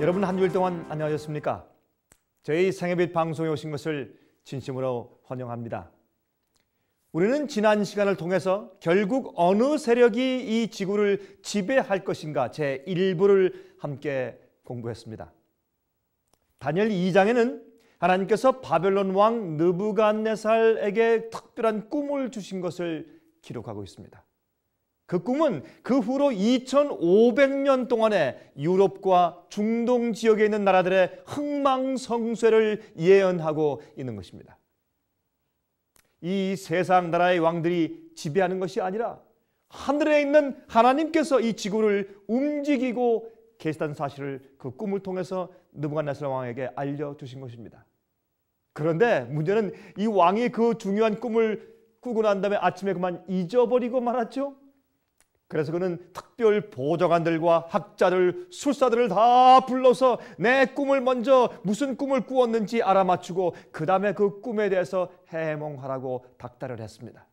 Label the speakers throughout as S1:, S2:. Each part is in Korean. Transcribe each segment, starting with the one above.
S1: 여러분 한 주일 동안 안녕하셨습니까? 저희 생애빛 방송에 오신 것을 진심으로 환영합니다. 우리는 지난 시간을 통해서 결국 어느 세력이 이 지구를 지배할 것인가 제1부를 함께 공부했습니다. 다니엘 2장에는 하나님께서 바벨론 왕 느부갓네살에게 특별한 꿈을 주신 것을 기록하고 있습니다. 그 꿈은 그 후로 2500년 동안의 유럽과 중동 지역에 있는 나라들의 흥망성쇠를 예언하고 있는 것입니다. 이 세상 나라의 왕들이 지배하는 것이 아니라 하늘에 있는 하나님께서 이 지구를 움직이고 계시다는 사실을 그 꿈을 통해서 느부갓네살 왕에게 알려주신 것입니다. 그런데 문제는 이 왕이 그 중요한 꿈을 꾸고 난 다음에 아침에 그만 잊어버리고 말았죠. 그래서 그는 특별 보좌관들과 학자들, 술사들을 다 불러서 내 꿈을 먼저 무슨 꿈을 꾸었는지 알아맞추고 그 다음에 그 꿈에 대해서 해몽하라고 닥달을 했습니다.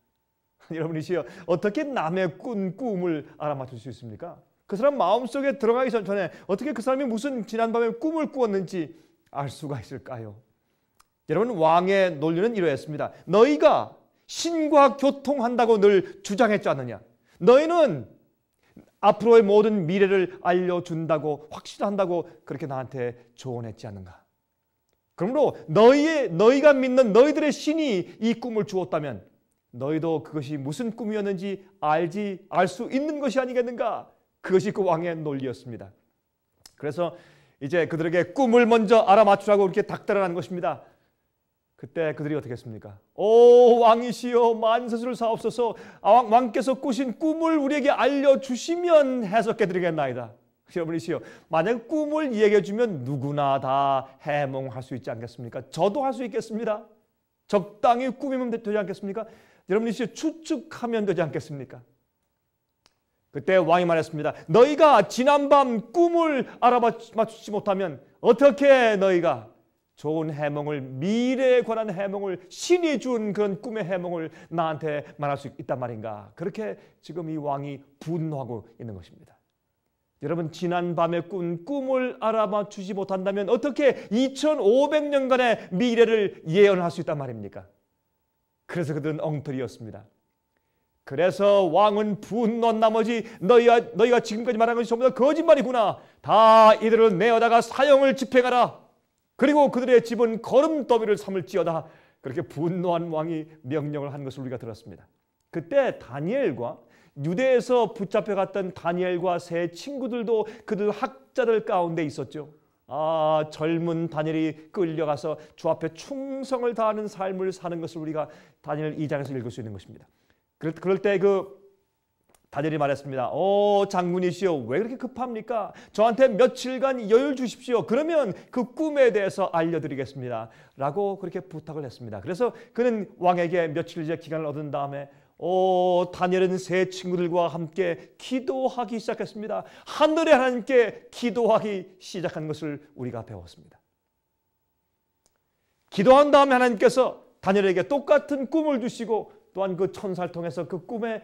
S1: 여러분이시여, 어떻게 남의 꿈을 알아맞힐 수 있습니까? 그 사람 마음속에 들어가기 전에 어떻게 그 사람이 무슨 지난밤에 꿈을 꾸었는지 알 수가 있을까요? 여러분, 왕의 논리는 이러했습니다. 너희가 신과 교통한다고 늘 주장했지 않느냐? 너희는 앞으로의 모든 미래를 알려준다고 확신한다고 그렇게 나한테 조언했지 않는가? 그러므로 너희가 믿는 너희들의 신이 이 꿈을 주었다면 너희도 그것이 무슨 꿈이었는지 알 수 있는 것이 아니겠는가? 그것이 그 왕의 논리였습니다. 그래서 이제 그들에게 꿈을 먼저 알아맞추라고 이렇게 닥달을 한 것입니다. 그때 그들이 어떻게 했습니까? 오 왕이시여, 만세수를 사옵소서. 왕께서 꾸신 꿈을 우리에게 알려주시면 해석해 드리겠나이다. 여러분이시여, 만약 꿈을 이야기해 주면 누구나 다 해몽할 수 있지 않겠습니까? 저도 할 수 있겠습니다. 적당히 꾸미면 되지 않겠습니까? 여러분이시여, 추측하면 되지 않겠습니까? 그때 왕이 말했습니다. 너희가 지난밤 꿈을 알아맞추지 못하면 어떻게 너희가 좋은 해몽을, 미래에 관한 해몽을, 신이 준 그런 꿈의 해몽을 나한테 말할 수 있단 말인가? 그렇게 지금 이 왕이 분노하고 있는 것입니다. 여러분, 지난밤에 꾼 꿈을 알아맞추지 못한다면 어떻게 2500년간의 미래를 예언할 수 있단 말입니까? 그래서 그들은 엉터리였습니다. 그래서 왕은 분노한 나머지 너희가 지금까지 말한 것이 전부 다 거짓말이구나. 다 이들을 내어다가 사형을 집행하라. 그리고 그들의 집은 거름더미를 삼을지어다. 그렇게 분노한 왕이 명령을 한 것을 우리가 들었습니다. 그때 다니엘과 유대에서 붙잡혀갔던 다니엘과 세 친구들도 그들 학자들 가운데 있었죠. 젊은 다니엘이 끌려가서 주 앞에 충성을 다하는 삶을 사는 것을 우리가 다니엘 2장에서 읽을 수 있는 것입니다. 그럴 때 다니엘이 말했습니다. 장군이시여, 왜 그렇게 급합니까? 저한테 며칠간 여유 주십시오. 그러면 그 꿈에 대해서 알려드리겠습니다. 라고 그렇게 부탁을 했습니다. 그래서 그는 왕에게 며칠째 기간을 얻은 다음에 다니엘은 세 친구들과 함께 기도하기 시작했습니다. 하늘의 하나님께 기도하기 시작한 것을 우리가 배웠습니다. 기도한 다음에 하나님께서 다니엘에게 똑같은 꿈을 주시고 또한 그 천사를 통해서 그 꿈의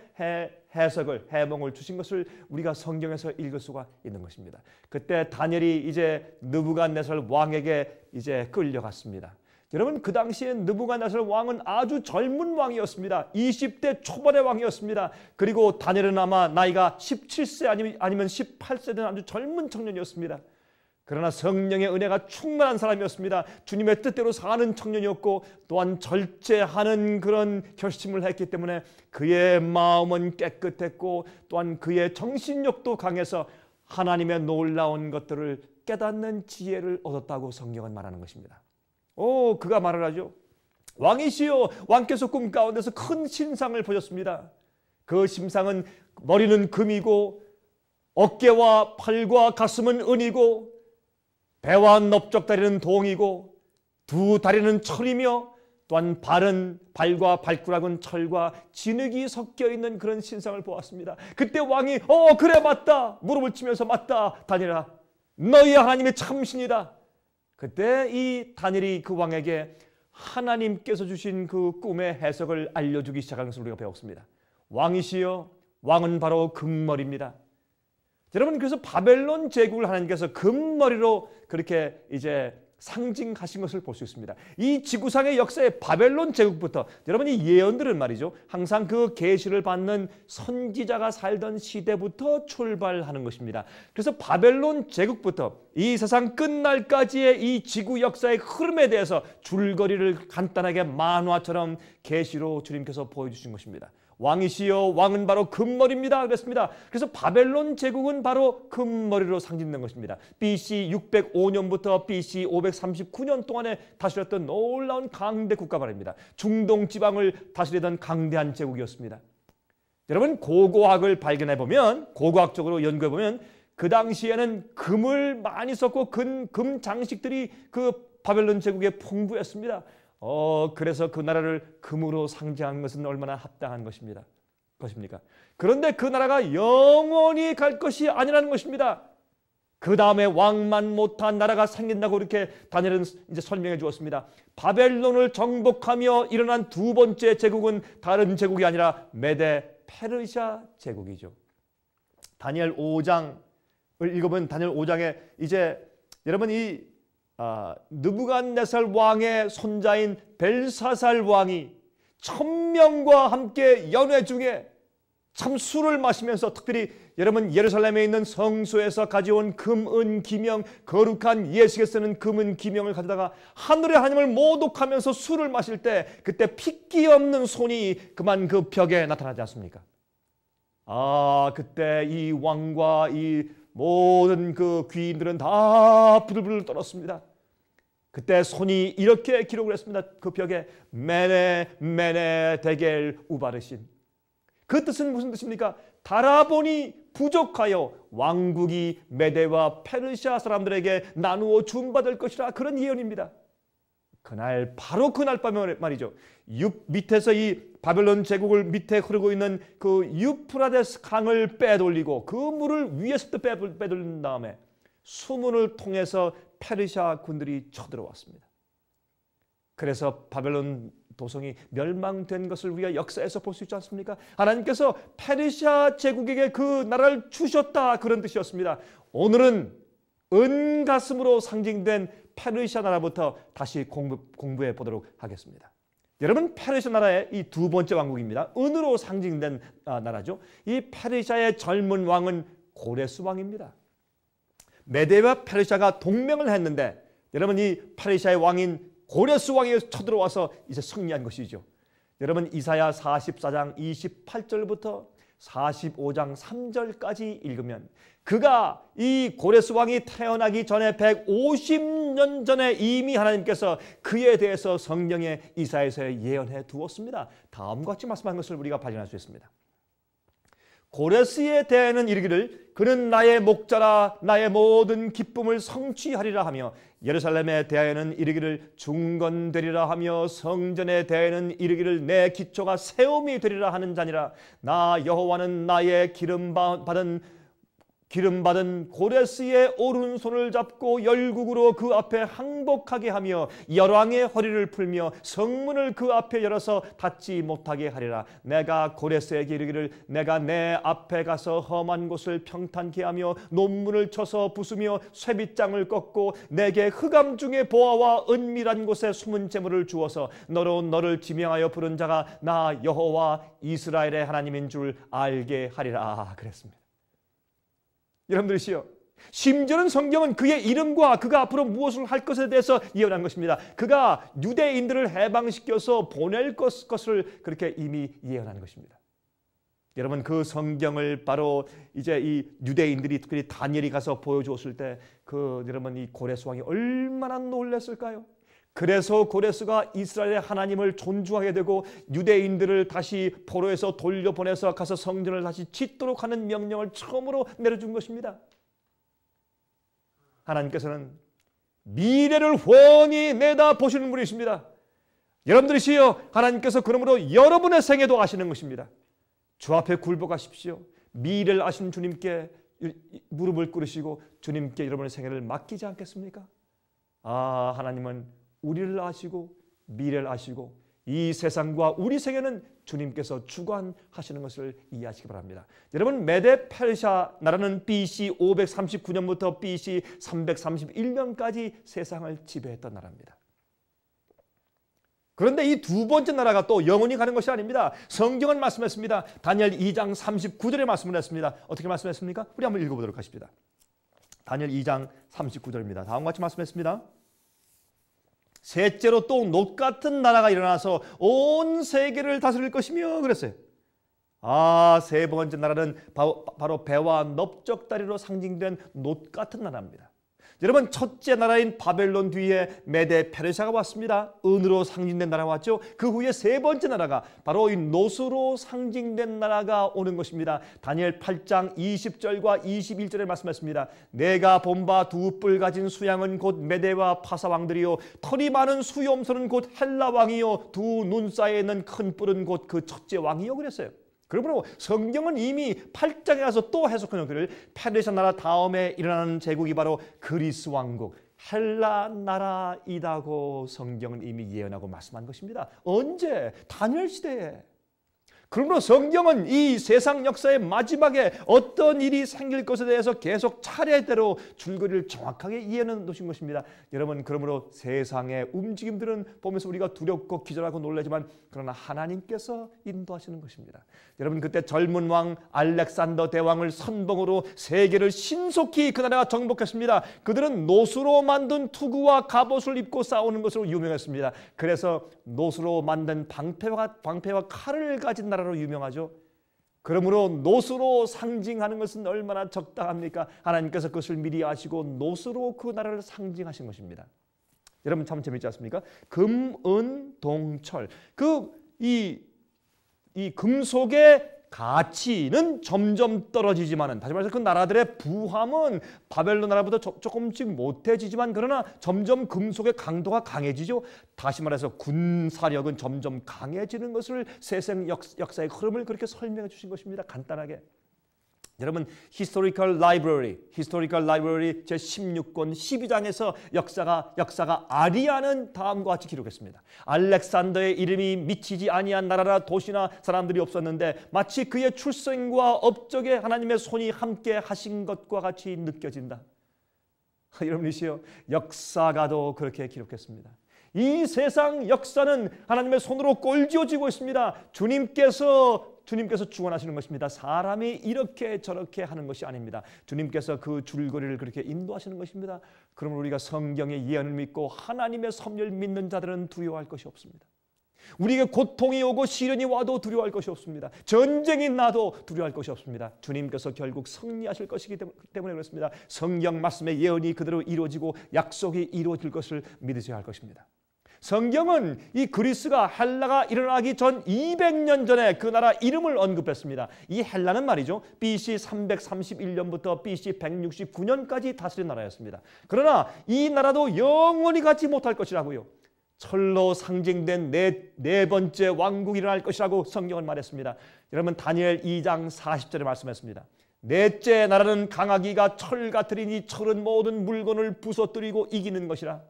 S1: 해몽을 주신 것을 우리가 성경에서 읽을 수가 있는 것입니다. 그때 다니엘이 이제 느부갓네살 왕에게 이제 끌려갔습니다. 여러분, 그 당시에 느부갓네살 왕은 아주 젊은 왕이었습니다. 20대 초반의 왕이었습니다. 그리고 다니엘은 아마 나이가 17세 아니면 18세된 아주 젊은 청년이었습니다. 그러나 성령의 은혜가 충만한 사람이었습니다. 주님의 뜻대로 사는 청년이었고 또한 절제하는 그런 결심을 했기 때문에 그의 마음은 깨끗했고 또한 그의 정신력도 강해서 하나님의 놀라운 것들을 깨닫는 지혜를 얻었다고 성경은 말하는 것입니다. 그가 말을 하죠. 왕이시여, 왕께서 꿈 가운데서 큰 신상을 보셨습니다. 그 신상은 머리는 금이고 어깨와 팔과 가슴은 은이고 배와 넓적다리는 동이고 두 다리는 철이며 또한 발과 발가락은 철과 진흙이 섞여 있는 그런 신상을 보았습니다. 그때 왕이 그래 맞다, 무릎을 치면서 맞다, 다니엘아, 너희 하나님의 참신이다. 그때 이 다니엘이 그 왕에게 하나님께서 주신 그 꿈의 해석을 알려주기 시작하는 것을 우리가 배웠습니다. 왕이시여, 왕은 바로 금머리입니다. 여러분, 그래서 바벨론 제국을 하나님께서 금머리로 그렇게 이제 상징하신 것을 볼 수 있습니다. 이 지구상의 역사의 바벨론 제국부터, 여러분, 이 예언들은 말이죠, 항상 그 계시를 받는 선지자가 살던 시대부터 출발하는 것입니다. 그래서 바벨론 제국부터 이 세상 끝날까지의 이 지구 역사의 흐름에 대해서 줄거리를 간단하게 만화처럼 계시로 주님께서 보여주신 것입니다. 왕이시여, 왕은 바로 금머리입니다 그랬습니다. 그래서 바벨론 제국은 바로 금머리로 상징된 것입니다. BC 605년부터 BC 539년 동안에 다스렸던 놀라운 강대 국가 말입니다. 중동 지방을 다스리던 강대한 제국이었습니다. 여러분, 고고학을 발견해보면, 고고학적으로 연구해보면 그 당시에는 금을 많이 썼고 금 장식들이 그 바벨론 제국에 풍부했습니다. 그래서 그 나라를 금으로 상징하는 것은 얼마나 합당한 것입니까? 그런데 그 나라가 영원히 갈 것이 아니라는 것입니다. 그 다음에 왕만 못한 나라가 생긴다고 이렇게 다니엘은 이제 설명해 주었습니다. 바벨론을 정복하며 일어난 두 번째 제국은 다른 제국이 아니라 메데 페르시아 제국이죠. 다니엘 5장을 읽어보면 다니엘 5장에 이제 여러분 이 느부갓네살 왕의 손자인 벨사살 왕이 1000명과 함께 연회 중에 참 술을 마시면서, 특별히 여러분 예루살렘에 있는 성소에서 가져온 금, 은, 기명, 거룩한 예식에 쓰는 금, 은, 기명을 가져다가 하늘의 하나님을 모독하면서 술을 마실 때, 그때 핏기 없는 손이 그만 그 벽에 나타나지 않습니까? 그때 이 왕과 이 모든 그 귀인들은 다 부들부들 떨었습니다. 그때 손이 이렇게 기록을 했습니다. 그 벽에 메네 메네 데겔 우바르신. 그 뜻은 무슨 뜻입니까? 달아보니 부족하여 왕국이 메데와 페르시아 사람들에게 나누어 준받을 것이라, 그런 예언입니다. 그날, 바로 그날 밤에 말이죠, 밑에서 이 바벨론 제국을 밑에 흐르고 있는 그 유프라데스 강을 빼돌리고 그 물을 위에서부터 빼돌린 다음에 수문을 통해서 페르시아 군들이 쳐들어왔습니다. 그래서 바벨론 도성이 멸망된 것을 우리가 역사에서 볼 수 있지 않습니까? 하나님께서 페르시아 제국에게 그 나라를 주셨다, 그런 뜻이었습니다. 오늘은 은가슴으로 상징된 페르시아 나라부터 다시 공부해 보도록 하겠습니다. 여러분, 페르시아 나라의 이 두 번째 왕국입니다. 은으로 상징된 나라죠. 이 페르시아의 젊은 왕은 고레스 왕입니다. 메데와 페르시아가 동맹을 했는데, 여러분, 이 페르시아의 왕인 고레스 왕이 쳐들어와서 이제 승리한 것이죠. 여러분, 이사야 44장 28절부터 45장 3절까지 읽으면, 그가, 이 고레스 왕이 태어나기 전에 150년 전에 이미 하나님께서 그에 대해서 성경의 이사야서에 예언해 두었습니다. 다음과 같이 말씀한 것을 우리가 발견할 수 있습니다. 고레스에 대해는 이르기를, 그는 나의 목자라, 나의 모든 기쁨을 성취하리라 하며, 예루살렘에 대하여는 이르기를 중건되리라 하며, 성전에 대하여는 이르기를 내 기초가 세움이 되리라 하는 자니라. 나 여호와는 나의 기름받은 고레스의 오른손을 잡고 열국으로 그 앞에 항복하게 하며 열왕의 허리를 풀며 성문을 그 앞에 열어서 닫지 못하게 하리라. 내가 고레스에게 이르기를, 내가 내 앞에 가서 험한 곳을 평탄케 하며 논문을 쳐서 부수며 쇠빗장을 꺾고 내게 흑암 중에 보아와 은밀한 곳에 숨은 재물을 주어서 너로 너를 지명하여 부른 자가 나 여호와 이스라엘의 하나님인 줄 알게 하리라, 그랬습니다. 여러분들이시여, 심지어는 성경은 그의 이름과 그가 앞으로 무엇을 할 것에 대해서 예언한 것입니다. 그가 유대인들을 해방시켜서 보낼 것을 그렇게 이미 예언한 것입니다. 여러분, 그 성경을 바로 이제 이 유대인들이, 특별히 다니엘이 가서 보여주었을 때 여러분, 이 고레스 왕이 얼마나 놀랐을까요? 그래서 고레스가 이스라엘의 하나님을 존중하게 되고 유대인들을 다시 포로에서 돌려보내서 가서 성전을 다시 짓도록 하는 명령을 처음으로 내려준 것입니다. 하나님께서는 미래를 훤히 내다보시는 분이십니다. 여러분들이시여, 하나님께서 그러므로 여러분의 생애도 아시는 것입니다. 주 앞에 굴복하십시오. 미래를 아시는 주님께 무릎을 꿇으시고 주님께 여러분의 생애를 맡기지 않겠습니까? 하나님은 우리를 아시고 미래를 아시고 이 세상과 우리 세계는 주님께서 주관하시는 것을 이해하시기 바랍니다. 여러분, 메데 페르시아 나라는 BC 539년부터 BC 331년까지 세상을 지배했던 나라입니다. 그런데 이 두 번째 나라가 또 영원히 가는 것이 아닙니다. 성경은 말씀했습니다. 다니엘 2장 39절에 말씀을 했습니다. 어떻게 말씀했습니까? 우리 한번 읽어보도록 하십니다. 다니엘 2장 39절입니다. 다음과 같이 말씀했습니다. 셋째로 또 놋 같은 나라가 일어나서 온 세계를 다스릴 것이며 그랬어요. 세 번째 나라는 바로 배와 넓적다리로 상징된 놋 같은 나라입니다. 여러분, 첫째 나라인 바벨론 뒤에 메데 페르시아가 왔습니다. 은으로 상징된 나라가 왔죠. 그 후에 세 번째 나라가 바로 이 놋으로 상징된 나라가 오는 것입니다. 다니엘 8장 20절과 21절에 말씀했습니다. 내가 본 바 두 뿔 가진 수양은 곧 메데와 파사 왕들이요, 털이 많은 수염소는 곧 헬라 왕이요, 두 눈 사이에 있는 큰 뿔은 곧 그 첫째 왕이요 그랬어요. 그러므로 성경은 이미 8장에 가서 또 해석한 것들을 페르시아 나라 다음에 일어나는 제국이 바로 그리스 왕국, 헬라 나라이다고 성경은 이미 예언하고 말씀한 것입니다. 언제? 다니엘 시대에. 그러므로 성경은 이 세상 역사의 마지막에 어떤 일이 생길 것에 대해서 계속 차례대로 줄거리를 정확하게 이해해 놓으신 것입니다. 여러분, 그러므로 세상의 움직임들은 보면서 우리가 두렵고 기절하고 놀라지만 그러나 하나님께서 인도하시는 것입니다. 여러분, 그때 젊은 왕 알렉산더 대왕을 선봉으로 세계를 신속히 그 나라가 정복했습니다. 그들은 놋으로 만든 투구와 갑옷을 입고 싸우는 것으로 유명했습니다. 그래서 놋으로 만든 방패와 칼을 가진 나라로 유명하죠. 그러므로 놋으로 상징하는 것은 얼마나 적당합니까? 하나님께서 그것을 미리 아시고 놋으로 그 나라를 상징하신 것입니다. 여러분, 참 재밌지 않습니까? 금, 은, 동, 철. 이 금속의 가치는 점점 떨어지지만은, 다시 말해서 그 나라들의 부함은 바벨론 나라보다 조금씩 못해지지만 그러나 점점 금속의 강도가 강해지죠. 다시 말해서 군사력은 점점 강해지는 것을 세상 역사의 흐름을 그렇게 설명해 주신 것입니다. 간단하게. 여러분, Historical Library 제16권 12장에서 역사가 아리아는 다음과 같이 기록했습니다. 알렉산더의 이름이 미치지 아니한 나라나 도시나 사람들이 없었는데 마치 그의 출생과 업적에 하나님의 손이 함께 하신 것과 같이 느껴진다. 여러분이시여, 역사가도 그렇게 기록했습니다. 이 세상 역사는 하나님의 손으로 꼴지어지고 있습니다. 주님께서 주관하시는 것입니다. 사람이 이렇게 저렇게 하는 것이 아닙니다. 주님께서 그 줄거리를 그렇게 인도하시는 것입니다. 그러면 우리가 성경의 예언을 믿고 하나님의 섭리를 믿는 자들은 두려워할 것이 없습니다. 우리에게 고통이 오고 시련이 와도 두려워할 것이 없습니다. 전쟁이 나도 두려워할 것이 없습니다. 주님께서 결국 승리하실 것이기 때문에 그렇습니다. 성경 말씀의 예언이 그대로 이루어지고 약속이 이루어질 것을 믿으셔야 할 것입니다. 성경은 이 그리스가 헬라가 일어나기 전 200년 전에 그 나라 이름을 언급했습니다. 이 헬라는 말이죠, BC 331년부터 BC 169년까지 다스린 나라였습니다. 그러나 이 나라도 영원히 가지 못할 것이라고요. 철로 상징된 네 번째 왕국이 일어날 것이라고 성경은 말했습니다. 여러분, 다니엘 2장 40절에 말씀했습니다. 넷째 나라는 강하기가 철 같으리니 철은 모든 물건을 부서뜨리고 이기는 것이라.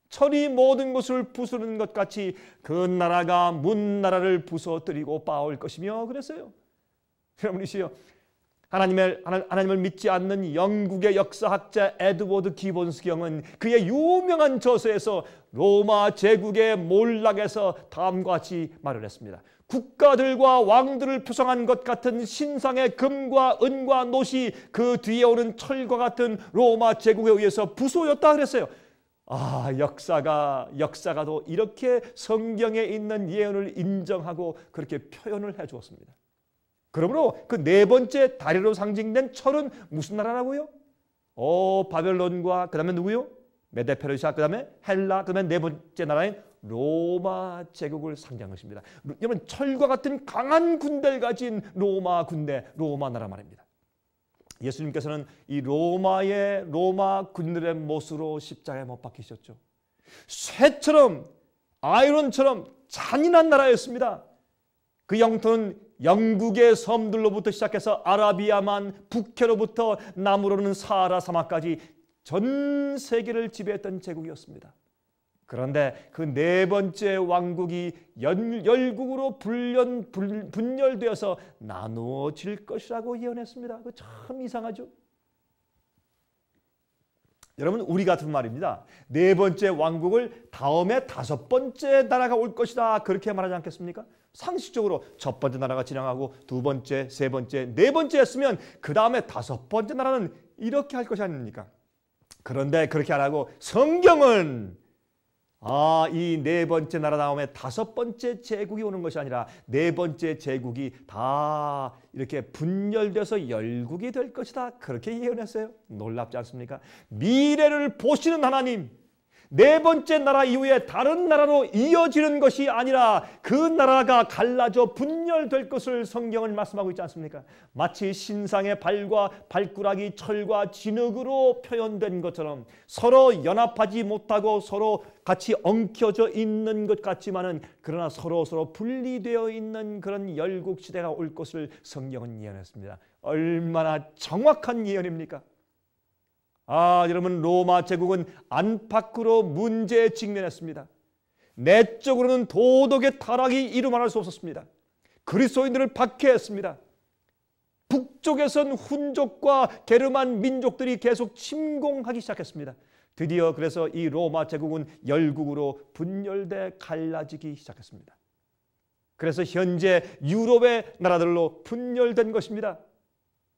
S1: 철이 모든 것을 부수는 것 같이 그 나라가 문 나라를 부서뜨리고 빠올 것이며 그랬어요. 여러분이시여, 하나님을 믿지 않는 영국의 역사학자 에드워드 기본스 경은 그의 유명한 저서에서 로마 제국의 몰락에서 다음과 같이 말을 했습니다. 국가들과 왕들을 표상한 것 같은 신상의 금과 은과 놋이 그 뒤에 오는 철과 같은 로마 제국에 의해서 부수어졌다 그랬어요. 역사가도 이렇게 성경에 있는 예언을 인정하고 그렇게 표현을 해 주었습니다. 그러므로 그 네 번째 다리로 상징된 철은 무슨 나라라고요? 바벨론과 그 다음에 누구요? 메데 페르시아, 그 다음에 헬라, 그 다음에 네 번째 나라인 로마 제국을 상징한 것입니다. 여러분, 철과 같은 강한 군대를 가진 로마 군대, 로마 나라 말입니다. 예수님께서는 이 로마 군들의 못으로 십자가에 못 박히셨죠. 쇠처럼, 아이론처럼 잔인한 나라였습니다. 그 영토는 영국의 섬들로부터 시작해서 아라비아만, 북해로부터 남으로는 사하라 사막까지 전 세계를 지배했던 제국이었습니다. 그런데 그 네 번째 왕국이 열국으로 분열되어서 나누어질 것이라고 예언했습니다. 그 참 이상하죠. 여러분, 우리 같은 말입니다. 네 번째 왕국을 다음에 다섯 번째 나라가 올 것이다, 그렇게 말하지 않겠습니까? 상식적으로 첫 번째 나라가 지나가고 두 번째, 세 번째, 네 번째 했으면 그 다음에 다섯 번째 나라는 이렇게 할 것이 아닙니까? 그런데 그렇게 안 하고 성경은 이 네 번째 나라 다음에 다섯 번째 제국이 오는 것이 아니라 네 번째 제국이 다 이렇게 분열돼서 열국이 될 것이다, 그렇게 예언했어요. 놀랍지 않습니까? 미래를 보시는 하나님, 네 번째 나라 이후에 다른 나라로 이어지는 것이 아니라 그 나라가 갈라져 분열될 것을 성경은 말씀하고 있지 않습니까? 마치 신상의 발과 발꾸락이 철과 진흙으로 표현된 것처럼 서로 연합하지 못하고 서로 같이 엉켜져 있는 것 같지만은 그러나 서로 분리되어 있는 그런 열국 시대가 올 것을 성경은 예언했습니다. 얼마나 정확한 예언입니까? 여러분, 로마 제국은 안팎으로 문제에 직면했습니다. 내적으로는 도덕의 타락이 이루 말할 수 없었습니다. 그리스도인들을 박해했습니다. 북쪽에선 훈족과 게르만 민족들이 계속 침공하기 시작했습니다. 드디어 그래서 이 로마 제국은 열국으로 분열돼 갈라지기 시작했습니다. 그래서 현재 유럽의 나라들로 분열된 것입니다.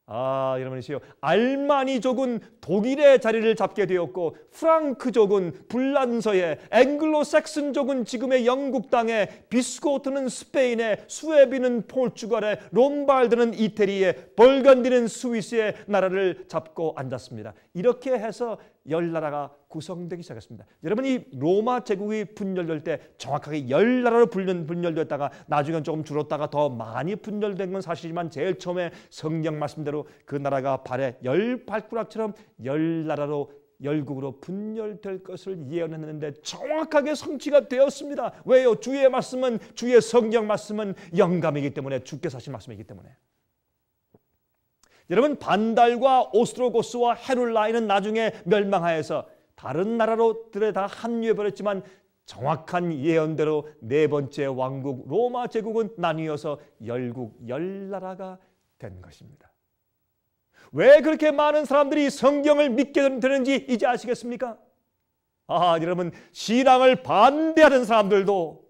S1: 여러분이시여, 알마니족은 독일의 자리를 잡게 되었고 프랑크족은 불란서에, 앵글로색슨족은 지금의 영국 땅에, 비스고트는 스페인에, 수에비는 포르투갈에, 롬발드는 이태리에, 벌간디는 스위스에 나라를 잡고 앉았습니다. 이렇게 해서 열 나라가 구성되기 시작했습니다. 여러분, 이 로마 제국이 분열될 때 정확하게 열 나라로 분열됐다가 나중엔 조금 줄었다가 더 많이 분열된 건 사실이지만 제일 처음에 성경 말씀대로 그 나라가 발에 열 발가락처럼 열 나라로 열국으로 분열될 것을 예언했는데 정확하게 성취가 되었습니다. 왜요? 주의 말씀은, 주의 성경 말씀은 영감이기 때문에, 주께서 하신 말씀이기 때문에. 여러분, 반달과 오스트로고스와 헤룰라이는 나중에 멸망하여서 다른 나라로들에 다 합류해버렸지만 정확한 예언대로 네 번째 왕국 로마 제국은 나뉘어서 열국, 열나라가 된 것입니다. 왜 그렇게 많은 사람들이 성경을 믿게 되는지 이제 아시겠습니까? 여러분, 신앙을 반대하는 사람들도,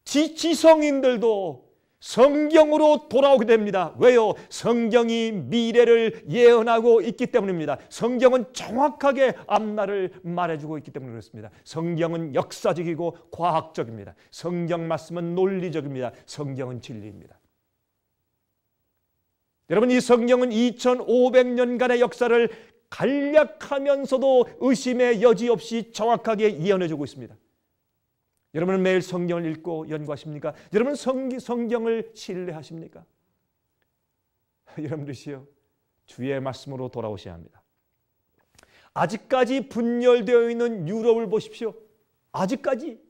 S1: 지성인들도 성경으로 돌아오게 됩니다. 왜요? 성경이 미래를 예언하고 있기 때문입니다. 성경은 정확하게 앞날을 말해주고 있기 때문에 그렇습니다. 성경은 역사적이고 과학적입니다. 성경 말씀은 논리적입니다. 성경은 진리입니다. 여러분, 이 성경은 2500년간의 역사를 간략하면서도 의심의 여지 없이 정확하게 예언해주고 있습니다. 여러분은 매일 성경을 읽고 연구하십니까? 여러분, 성경을 신뢰하십니까? 여러분들이시여, 주의 말씀으로 돌아오셔야 합니다. 아직까지 분열되어 있는 유럽을 보십시오. 아직까지.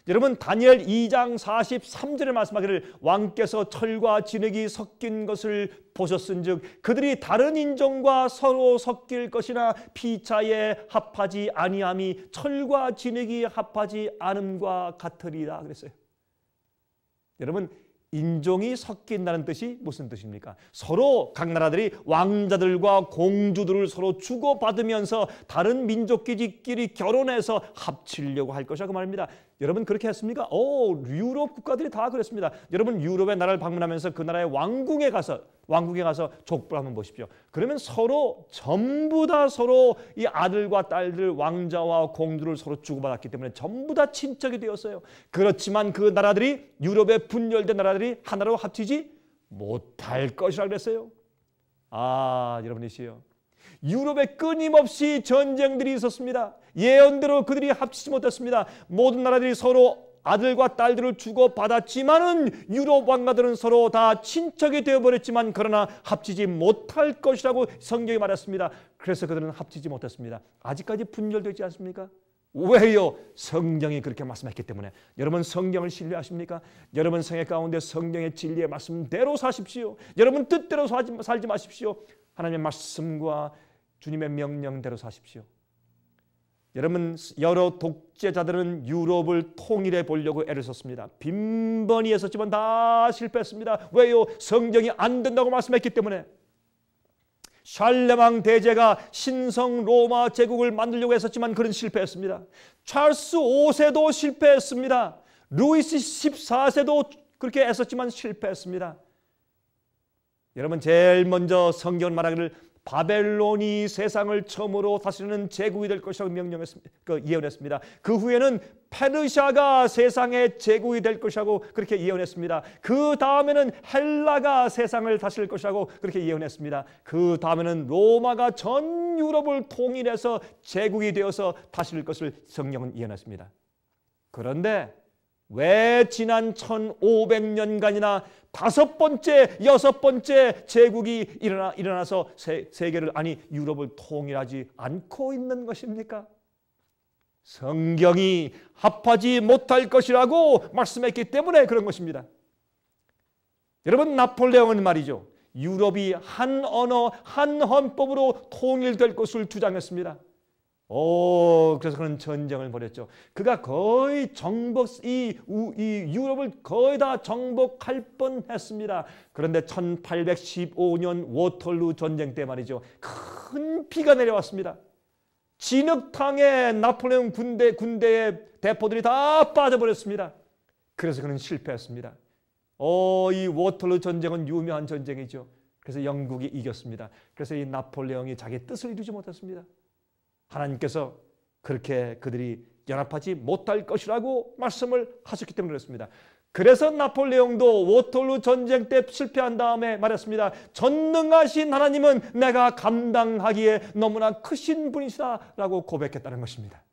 S1: 여러분, 다니엘 2장 43절에 말씀하기를 왕께서 철과 진흙이 섞인 것을 보셨은즉 그들이 다른 인종과 서로 섞일 것이나 피차에 합하지 아니함이 철과 진흙이 합하지 않음과 같으리라 그랬어요. 여러분, 인종이 섞인다는 뜻이 무슨 뜻입니까? 서로 각 나라들이 왕자들과 공주들을 서로 주고받으면서 다른 민족끼리 결혼해서 합치려고 할 것이라고 말입니다. 여러분, 그렇게 했습니까? 유럽 국가들이 다 그랬습니다. 여러분, 유럽의 나라를 방문하면서 그 나라의 왕궁에 가서 족보를 한번 보십시오. 그러면 전부 다 서로 이 아들과 딸들, 왕자와 공주를 서로 주고받았기 때문에 전부 다 친척이 되었어요. 그렇지만 그 나라들이, 유럽의 분열된 나라들이 하나로 합치지 못할 것이라고 그랬어요. 여러분이시여, 유럽에 끊임없이 전쟁들이 있었습니다. 예언대로 그들이 합치지 못했습니다. 모든 나라들이 서로 아들과 딸들을 주고받았지만은 유럽 왕가들은 서로 다 친척이 되어버렸지만 그러나 합치지 못할 것이라고 성경이 말했습니다. 그래서 그들은 합치지 못했습니다. 아직까지 분열되지 않습니까? 왜요? 성경이 그렇게 말씀했기 때문에. 여러분, 성경을 신뢰하십니까? 여러분 생애 가운데 성경의 진리의 말씀대로 사십시오. 여러분 뜻대로 살지 마십시오. 하나님의 말씀과 주님의 명령대로 사십시오. 여러분, 여러 독재자들은 유럽을 통일해 보려고 애를 썼습니다. 빈번히 했었지만 다 실패했습니다. 왜요? 성경이 안 된다고 말씀했기 때문에. 샬레망 대제가 신성 로마 제국을 만들려고 했었지만 그는 실패했습니다. 찰스 5세도 실패했습니다. 루이스 14세도 그렇게 했었지만 실패했습니다. 여러분, 제일 먼저 성경은 말하기를 바벨론이 세상을 처음으로 다스리는 제국이 될 것이라고 예언했습니다. 그 후에는 페르시아가 세상의 제국이 될 것이라고 그렇게 예언했습니다. 그 다음에는 헬라가 세상을 다스릴 것이라고 그렇게 예언했습니다. 그 다음에는 로마가 전 유럽을 통일해서 제국이 되어서 다스릴 것을 성경은 예언했습니다. 그런데 왜 지난 1500년간이나 다섯 번째, 여섯 번째 제국이 일어나서 세계를, 아니 유럽을 통일하지 않고 있는 것입니까? 성경이 합하지 못할 것이라고 말씀했기 때문에 그런 것입니다. 여러분, 나폴레옹은 말이죠, 유럽이 한 언어, 한 헌법으로 통일될 것을 주장했습니다. 그래서 그는 전쟁을 벌였죠. 그가 거의 이 유럽을 거의 다 정복할 뻔했습니다. 그런데 1815년 워털루 전쟁 때 말이죠, 큰 비가 내려왔습니다. 진흙탕에 나폴레옹 군대의 대포들이 다 빠져버렸습니다. 그래서 그는 실패했습니다. 이 워털루 전쟁은 유명한 전쟁이죠. 그래서 영국이 이겼습니다. 그래서 이 나폴레옹이 자기 뜻을 이루지 못했습니다. 하나님께서 그렇게 그들이 연합하지 못할 것이라고 말씀을 하셨기 때문에 그렇습니다. 그래서 나폴레옹도 워털루 전쟁 때 실패한 다음에 말했습니다. 전능하신 하나님은 내가 감당하기에 너무나 크신 분이시다라고 고백했다는 것입니다.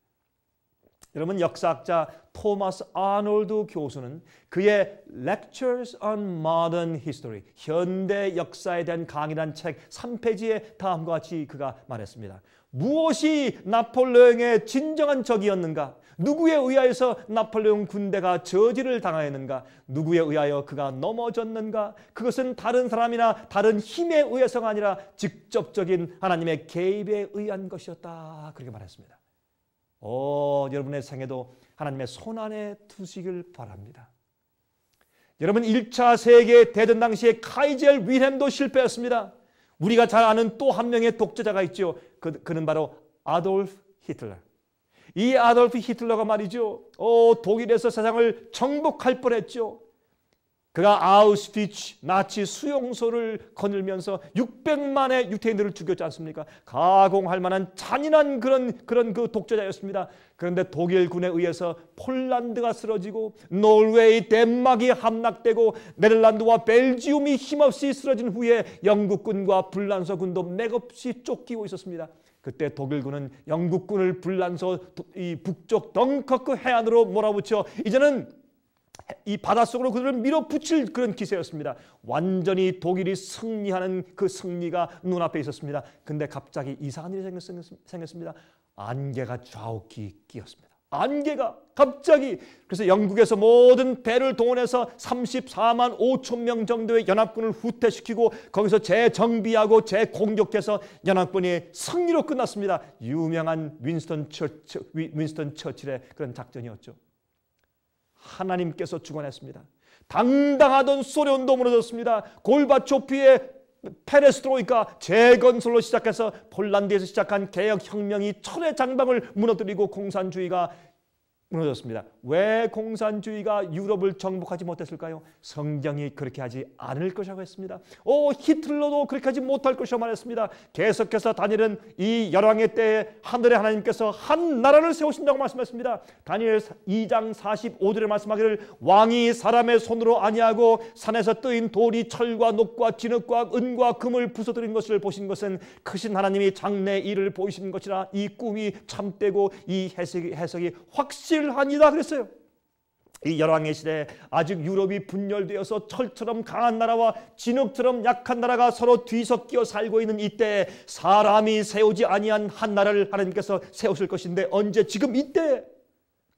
S1: 여러분, 역사학자 토마스 아놀드 교수는 그의 Lectures on Modern History, 현대 역사에 대한 강의란 책 3페이지에 다음과 같이 그가 말했습니다. 무엇이 나폴레옹의 진정한 적이었는가? 누구에 의하여서 나폴레옹 군대가 저지를 당하였는가? 누구에 의하여 그가 넘어졌는가? 그것은 다른 사람이나 다른 힘에 의해서가 아니라 직접적인 하나님의 개입에 의한 것이었다. 그렇게 말했습니다. 여러분의 생애도 하나님의 손안에 두시길 바랍니다. 여러분, 1차 세계대전 당시에 카이젤 윌헬도 실패했습니다. 우리가 잘 아는 또 한 명의 독재자가 있죠. 그는 바로 아돌프 히틀러. 이 아돌프 히틀러가 말이죠, 독일에서 세상을 정복할 뻔했죠. 그가 아우슈비츠 나치 수용소를 거닐면서 600만의 유태인들을 죽였지 않습니까? 가공할 만한 잔인한 그런 그 독재자였습니다. 그런데 독일군에 의해서 폴란드가 쓰러지고 노르웨이, 덴마크가 함락되고 네덜란드와 벨지움이 힘없이 쓰러진 후에 영국군과 불란서군도 맥없이 쫓기고 있었습니다. 그때 독일군은 영국군을 불란서 이 북쪽 덩커크 해안으로 몰아붙여 이제는 이 바닷속으로 그들을 밀어붙일 그런 기세였습니다. 완전히 독일이 승리하는 그 승리가 눈앞에 있었습니다. 근데 갑자기 이상한 일이 생겼습니다. 안개가 좌우기 끼었습니다. 안개가 갑자기. 그래서 영국에서 모든 배를 동원해서 34만 5천 명 정도의 연합군을 후퇴시키고 거기서 재정비하고 재공격해서 연합군이 승리로 끝났습니다. 유명한 윈스턴 처칠의 그런 작전이었죠. 하나님께서 주관했습니다. 당당하던 소련도 무너졌습니다. 골바초프의 페레스트로이카 재건설로 시작해서 폴란드에서 시작한 개혁혁명이 철의 장막을 무너뜨리고 공산주의가 무너졌습니다. 왜 공산주의가 유럽을 정복하지 못했을까요? 성경이 그렇게 하지 않을 것이라고 했습니다. 히틀러도 그렇게 하지 못할 것이라고 말했습니다. 계속해서 다니엘은 이 열왕의 때에 하늘의 하나님께서 한 나라를 세우신다고 말씀했습니다. 다니엘 2장 45절에 말씀하기를 왕이 사람의 손으로 아니하고 산에서 뜨인 돌이 철과 녹과 진흙과 은과 금을 부숴들인 것을 보신 것은 크신 하나님이 장래 일을 보이신 것이라 이 꿈이 참되고 이 해석이 확실하니다 그랬어요. 이 열왕의 시대에 아직 유럽이 분열되어서 철처럼 강한 나라와 진흙처럼 약한 나라가 서로 뒤섞여 살고 있는 이때에 사람이 세우지 아니한 한 나라를 하나님께서 세우실 것인데 언제? 지금 이때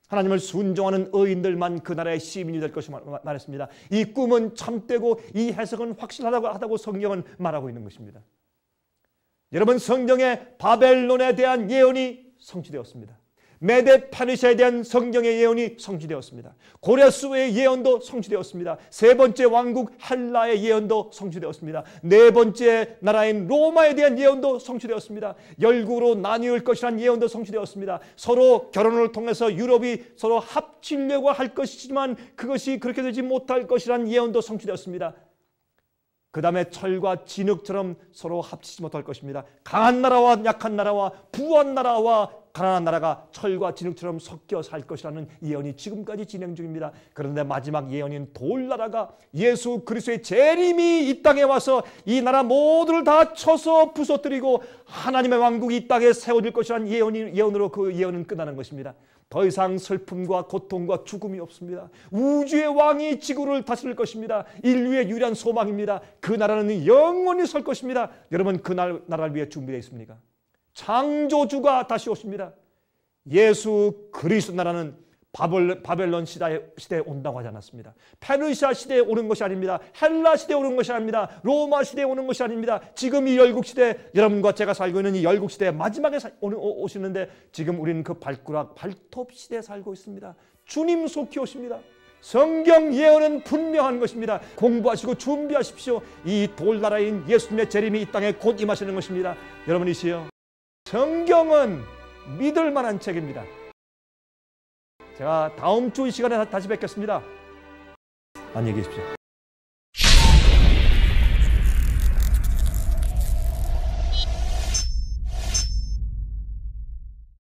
S1: 하나님을 순종하는 의인들만 그 나라의 시민이 될 것이라고 말했습니다. 이 꿈은 참되고 이 해석은 확실하다고 성경은 말하고 있는 것입니다. 여러분, 성경에 바벨론에 대한 예언이 성취되었습니다. 메데 파르시아에 대한 성경의 예언이 성취되었습니다. 고레스의 예언도 성취되었습니다. 세 번째 왕국 헬라의 예언도 성취되었습니다. 네 번째 나라인 로마에 대한 예언도 성취되었습니다. 열국으로 나뉘을 것이라는 예언도 성취되었습니다. 서로 결혼을 통해서 유럽이 서로 합치려고 할 것이지만 그것이 그렇게 되지 못할 것이라는 예언도 성취되었습니다. 그 다음에 철과 진흙처럼 서로 합치지 못할 것입니다. 강한 나라와 약한 나라와 부한 나라와 가난한 나라가 철과 진흙처럼 섞여 살 것이라는 예언이 지금까지 진행 중입니다. 그런데 마지막 예언인 돌나라가 예수 그리스도의 재림이 이 땅에 와서 이 나라 모두를 다 쳐서 부서뜨리고 하나님의 왕국이 이 땅에 세워질 것이라는 예언으로 그 예언은 끝나는 것입니다. 더 이상 슬픔과 고통과 죽음이 없습니다. 우주의 왕이 지구를 다스릴 것입니다. 인류의 유일한 소망입니다. 그 나라는 영원히 설 것입니다. 여러분 그 나라를 위해 준비되어 있습니까? 창조주가 다시 오십니다. 예수 그리스도 나라는 바벨론 시대에 온다고 하지 않았습니다. 페르시아 시대에 오는 것이 아닙니다. 헬라 시대에 오는 것이 아닙니다. 로마 시대에 오는 것이 아닙니다. 지금 이 열국 시대, 여러분과 제가 살고 있는 이 열국 시대의 마지막에 오시는데 지금 우리는 그 발톱 시대에 살고 있습니다. 주님 속히 오십니다. 성경 예언은 분명한 것입니다. 공부하시고 준비하십시오. 이 돌나라인 예수님의 재림이 이 땅에 곧 임하시는 것입니다. 여러분이시여, 성경은 믿을 만한 책입니다. 제가 다음 주 이 시간에 다시 뵙겠습니다. 안녕히 계십시오.